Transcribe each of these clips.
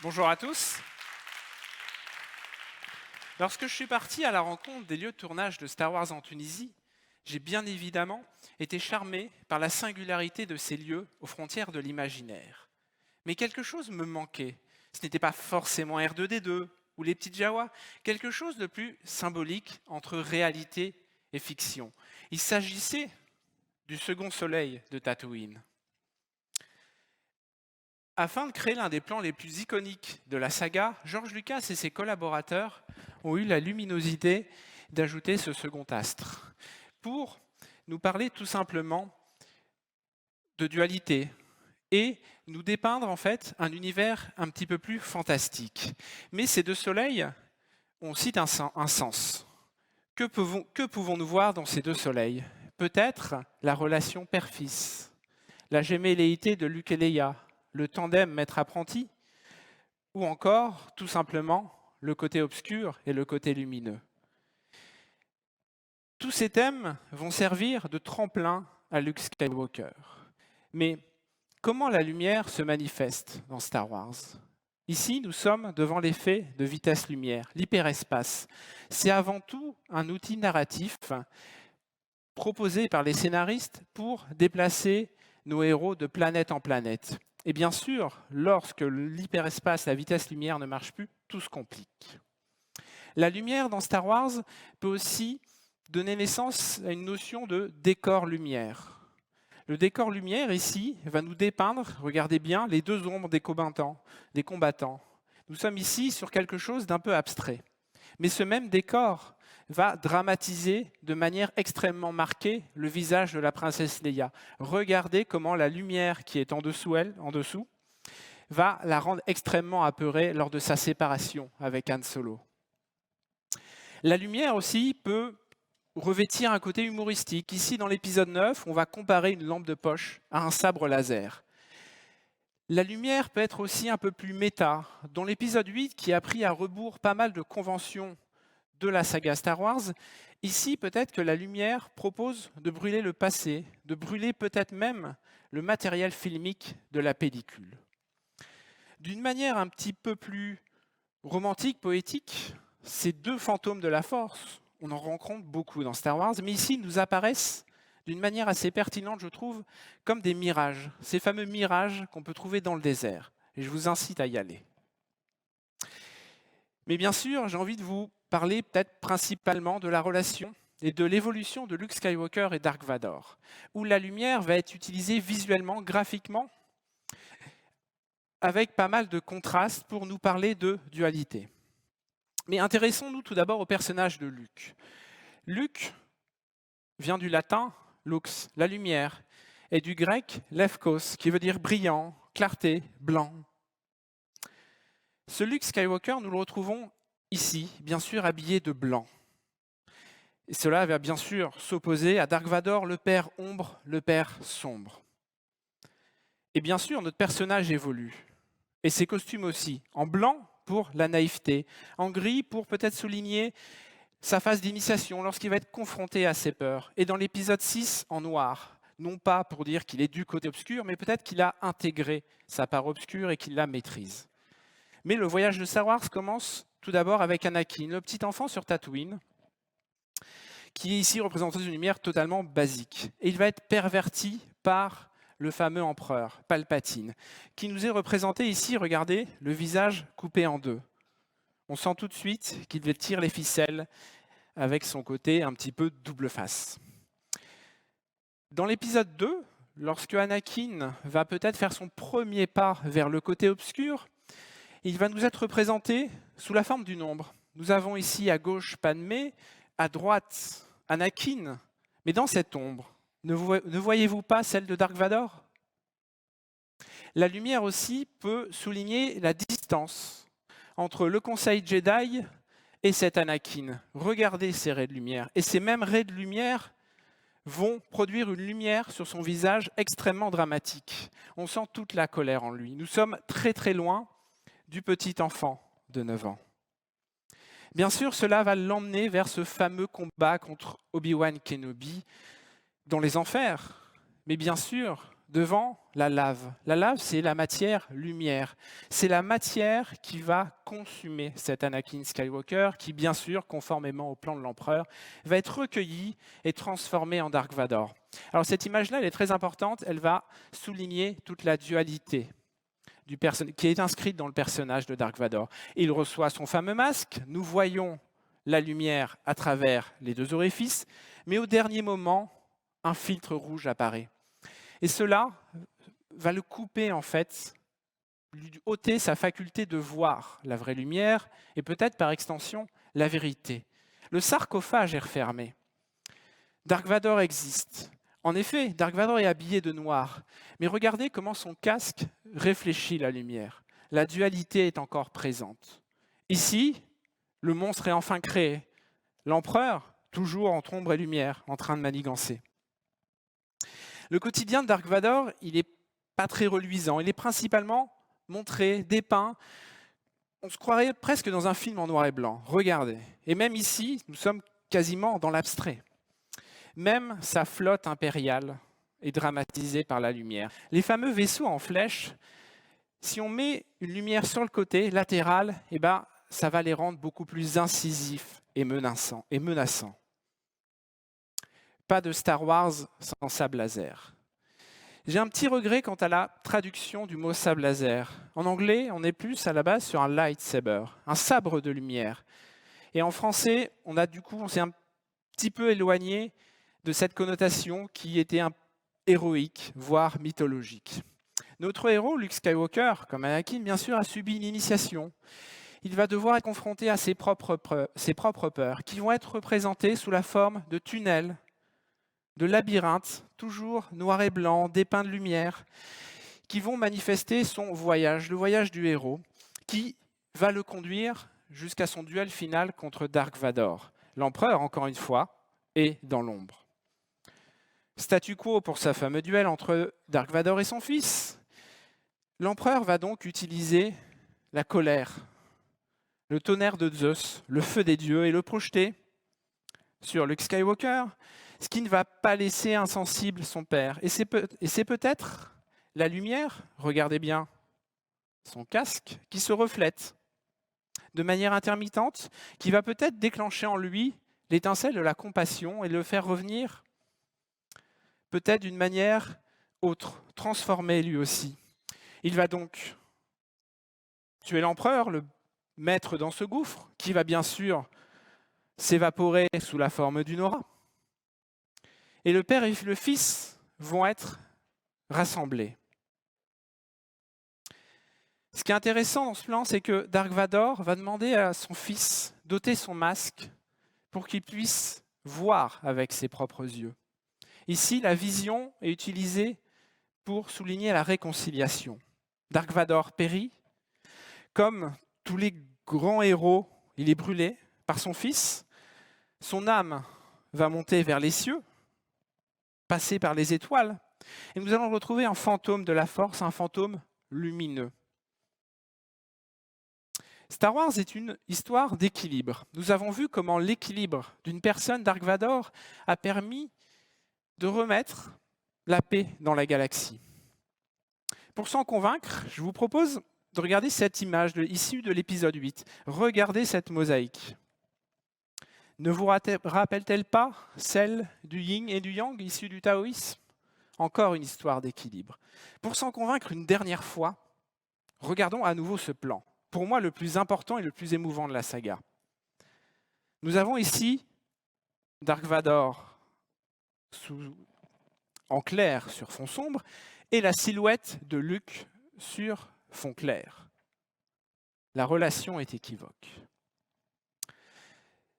Bonjour à tous. Lorsque je suis parti à la rencontre des lieux de tournage de Star Wars en Tunisie, j'ai bien évidemment été charmé par la singularité de ces lieux aux frontières de l'imaginaire. Mais quelque chose me manquait. Ce n'était pas forcément R2D2 ou les petites Jawas, quelque chose de plus symbolique entre réalité et fiction. Il s'agissait du second soleil de Tatooine. Afin de créer l'un des plans les plus iconiques de la saga, George Lucas et ses collaborateurs ont eu la luminosité d'ajouter ce second astre pour nous parler tout simplement de dualité et nous dépeindre en fait un univers un petit peu plus fantastique. Mais ces deux soleils ont aussi un sens. Que pouvons-nous voir dans ces deux soleils? Peut-être la relation père-fils, la gémelléité de Luke et Leia, le tandem maître-apprenti, ou encore, tout simplement, le côté obscur et le côté lumineux. Tous ces thèmes vont servir de tremplin à Luke Skywalker. Mais comment la lumière se manifeste dans Star Wars? Ici, nous sommes devant l'effet de vitesse-lumière, l'hyperespace. C'est avant tout un outil narratif proposé par les scénaristes pour déplacer nos héros de planète en planète. Et bien sûr, lorsque l'hyperespace, la vitesse-lumière ne marche plus, tout se complique. La lumière dans Star Wars peut aussi donner naissance à une notion de décor-lumière. Le décor-lumière, ici, va nous dépeindre, regardez bien, les deux ombres des combattants. Nous sommes ici sur quelque chose d'un peu abstrait. Mais ce même décor va dramatiser de manière extrêmement marquée le visage de la princesse Leia. Regardez comment la lumière qui est en dessous va la rendre extrêmement apeurée lors de sa séparation avec Han Solo. La lumière aussi peut revêtir un côté humoristique. Ici, dans l'épisode 9, on va comparer une lampe de poche à un sabre laser. La lumière peut être aussi un peu plus méta. Dans l'épisode 8, qui a pris à rebours pas mal de conventions de la saga Star Wars, ici peut-être que la lumière propose de brûler le passé, de brûler peut-être même le matériel filmique de la pellicule. D'une manière un petit peu plus romantique, poétique, ces deux fantômes de la Force, on en rencontre beaucoup dans Star Wars, mais ici ils nous apparaissent d'une manière assez pertinente, je trouve, comme des mirages, ces fameux mirages qu'on peut trouver dans le désert. Et je vous incite à y aller. Mais bien sûr, j'ai envie de vous parler peut-être principalement de la relation et de l'évolution de Luke Skywalker et Dark Vador, où la lumière va être utilisée visuellement, graphiquement, avec pas mal de contrastes pour nous parler de dualité. Mais intéressons-nous tout d'abord au personnage de Luke. Luke vient du latin lux, la lumière, et du grec lefkos, qui veut dire brillant, clarté, blanc. Ce Luke Skywalker, nous le retrouvons ici, bien sûr habillé de blanc. Et cela va bien sûr s'opposer à Dark Vador, le père ombre, le père sombre. Et bien sûr, notre personnage évolue. Et ses costumes aussi, en blanc pour la naïveté, en gris pour peut-être souligner sa phase d'initiation lorsqu'il va être confronté à ses peurs. Et dans l'épisode 6, en noir, non pas pour dire qu'il est du côté obscur, mais peut-être qu'il a intégré sa part obscure et qu'il la maîtrise. Mais le voyage de Star Wars commence tout d'abord avec Anakin, le petit enfant sur Tatooine, qui est ici représenté d'une lumière totalement basique. Et il va être perverti par le fameux empereur, Palpatine, qui nous est représenté ici, regardez, le visage coupé en deux. On sent tout de suite qu'il tire les ficelles avec son côté un petit peu double face. Dans l'épisode 2, lorsque Anakin va peut-être faire son premier pas vers le côté obscur, il va nous être représenté sous la forme d'une ombre. Nous avons ici à gauche Padmé, à droite Anakin, mais dans cette ombre, ne voyez-vous pas celle de Dark Vador? La lumière aussi peut souligner la distance entre le Conseil Jedi et cet Anakin. Regardez ces raies de lumière. Et ces mêmes raies de lumière vont produire une lumière sur son visage extrêmement dramatique. On sent toute la colère en lui. Nous sommes très très loin du petit enfant de 9 ans. Bien sûr, cela va l'emmener vers ce fameux combat contre Obi-Wan Kenobi dans les enfers. Mais bien sûr, devant la lave. La lave, c'est la matière lumière. C'est la matière qui va consumer cet Anakin Skywalker, qui, bien sûr, conformément au plan de l'empereur, va être recueilli et transformé en Dark Vador. Alors cette image-là, elle est très importante. Elle va souligner toute la dualité qui est inscrite dans le personnage de Dark Vador. Il reçoit son fameux masque. Nous voyons la lumière à travers les deux orifices, mais au dernier moment, un filtre rouge apparaît. Et cela va le couper, en fait, lui ôter sa faculté de voir la vraie lumière et peut-être par extension la vérité. Le sarcophage est refermé. Dark Vador existe. En effet, Dark Vador est habillé de noir, mais regardez comment son casque réfléchit la lumière. La dualité est encore présente. Ici, le monstre est enfin créé. L'empereur, toujours entre ombre et lumière, en train de manigancer. Le quotidien de Dark Vador, il n'est pas très reluisant. Il est principalement montré, dépeint. On se croirait presque dans un film en noir et blanc. Regardez. Et même ici, nous sommes quasiment dans l'abstrait. Même sa flotte impériale est dramatisée par la lumière. Les fameux vaisseaux en flèche, si on met une lumière sur le côté latéral, eh ben, ça va les rendre beaucoup plus incisifs et menaçants. Pas de Star Wars sans sable laser. J'ai un petit regret quant à la traduction du mot sable laser. En anglais, on est plus à la base sur un lightsaber, un sabre de lumière. Et en français, on s'est un petit peu éloigné de cette connotation qui était héroïque, voire mythologique. Notre héros, Luke Skywalker, comme Anakin, bien sûr, a subi une initiation. Il va devoir être confronté à ses propres peurs, qui vont être représentées sous la forme de tunnels, de labyrinthes, toujours noir et blanc, dépeints de lumière, qui vont manifester son voyage, le voyage du héros, qui va le conduire jusqu'à son duel final contre Dark Vador. L'empereur, encore une fois, est dans l'ombre. Statu quo pour ce fameux duel entre Dark Vador et son fils. L'empereur va donc utiliser la colère, le tonnerre de Zeus, le feu des dieux, et le projeter sur Luke Skywalker, ce qui ne va pas laisser insensible son père. Et c'est peut-être la lumière, regardez bien son casque, qui se reflète de manière intermittente, qui va peut-être déclencher en lui l'étincelle de la compassion et le faire revenir peut-être d'une manière autre, transformé lui aussi. Il va donc tuer l'empereur, le mettre dans ce gouffre, qui va bien sûr s'évaporer sous la forme d'une aura. Et le père et le fils vont être rassemblés. Ce qui est intéressant dans ce plan, c'est que Dark Vador va demander à son fils d'ôter son masque pour qu'il puisse voir avec ses propres yeux. Ici, la vision est utilisée pour souligner la réconciliation. Dark Vador périt, comme tous les grands héros, il est brûlé par son fils. Son âme va monter vers les cieux, passer par les étoiles, et nous allons retrouver un fantôme de la force, un fantôme lumineux. Star Wars est une histoire d'équilibre. Nous avons vu comment l'équilibre d'une personne, Dark Vador, a permis de remettre la paix dans la galaxie. Pour s'en convaincre, je vous propose de regarder cette image issue de l'épisode 8. Regardez cette mosaïque. Ne vous rappelle-t-elle pas celle du yin et du yang issue du taoïsme? Encore une histoire d'équilibre. Pour s'en convaincre une dernière fois, regardons à nouveau ce plan. Pour moi, le plus important et le plus émouvant de la saga. Nous avons ici Dark Vador en clair sur fond sombre et la silhouette de Luke sur fond clair. La relation est équivoque.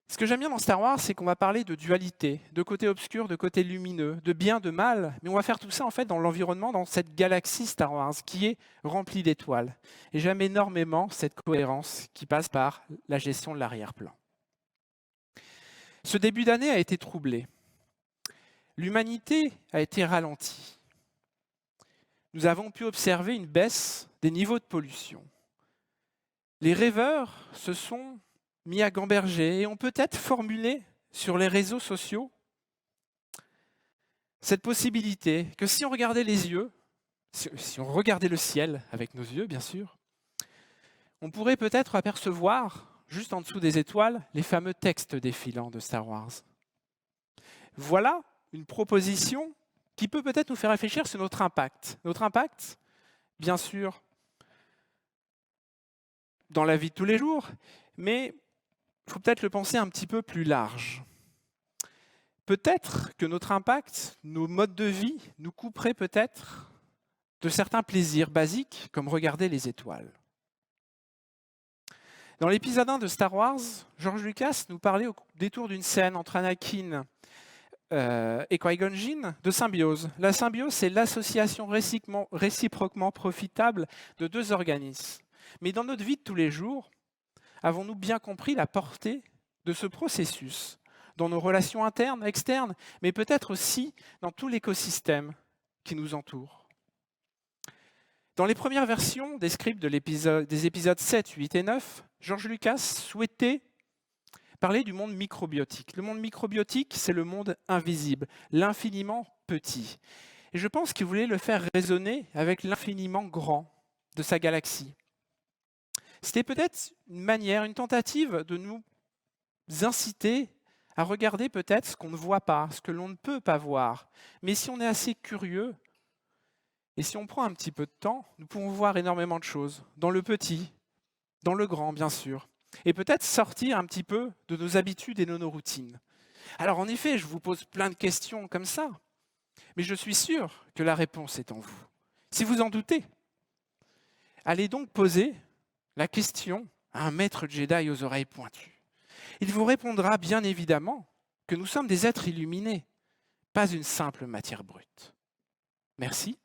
Ce que j'aime bien dans Star Wars, c'est qu'on va parler de dualité, de côté obscur, de côté lumineux, de bien, de mal, mais on va faire tout ça en fait dans l'environnement, dans cette galaxie Star Wars qui est remplie d'étoiles. Et j'aime énormément cette cohérence qui passe par la gestion de l'arrière-plan. Ce début d'année a été troublé. L'humanité a été ralentie. Nous avons pu observer une baisse des niveaux de pollution. Les rêveurs se sont mis à gamberger et ont peut-être formulé sur les réseaux sociaux cette possibilité que si on regardait les yeux, si on regardait le ciel avec nos yeux, bien sûr, on pourrait peut-être apercevoir, juste en dessous des étoiles, les fameux textes défilants de Star Wars. Voilà une proposition qui peut peut-être nous faire réfléchir sur notre impact. Notre impact, bien sûr, dans la vie de tous les jours, mais il faut peut-être le penser un petit peu plus large. Peut-être que notre impact, nos modes de vie, nous couperaient peut-être de certains plaisirs basiques, comme regarder les étoiles. Dans l'épisode 1 de Star Wars, George Lucas nous parlait au détour d'une scène entre Anakin et Qui-Gon Jinn de symbiose. La symbiose, c'est l'association réciproquement profitable de deux organismes. Mais dans notre vie de tous les jours, avons-nous bien compris la portée de ce processus dans nos relations internes, externes, mais peut-être aussi dans tout l'écosystème qui nous entoure? Dans les premières versions des scripts des épisodes 7, 8 et 9, George Lucas souhaitait parler du monde microbiotique. Le monde microbiotique, c'est le monde invisible, l'infiniment petit. Et je pense qu'il voulait le faire résonner avec l'infiniment grand de sa galaxie. C'était peut-être une manière, une tentative de nous inciter à regarder peut-être ce qu'on ne voit pas, ce que l'on ne peut pas voir. Mais si on est assez curieux, et si on prend un petit peu de temps, nous pouvons voir énormément de choses, dans le petit, dans le grand, bien sûr. Et peut-être sortir un petit peu de nos habitudes et de nos routines. Alors en effet, je vous pose plein de questions comme ça, mais je suis sûr que la réponse est en vous. Si vous en doutez, allez donc poser la question à un maître Jedi aux oreilles pointues. Il vous répondra bien évidemment que nous sommes des êtres illuminés, pas une simple matière brute. Merci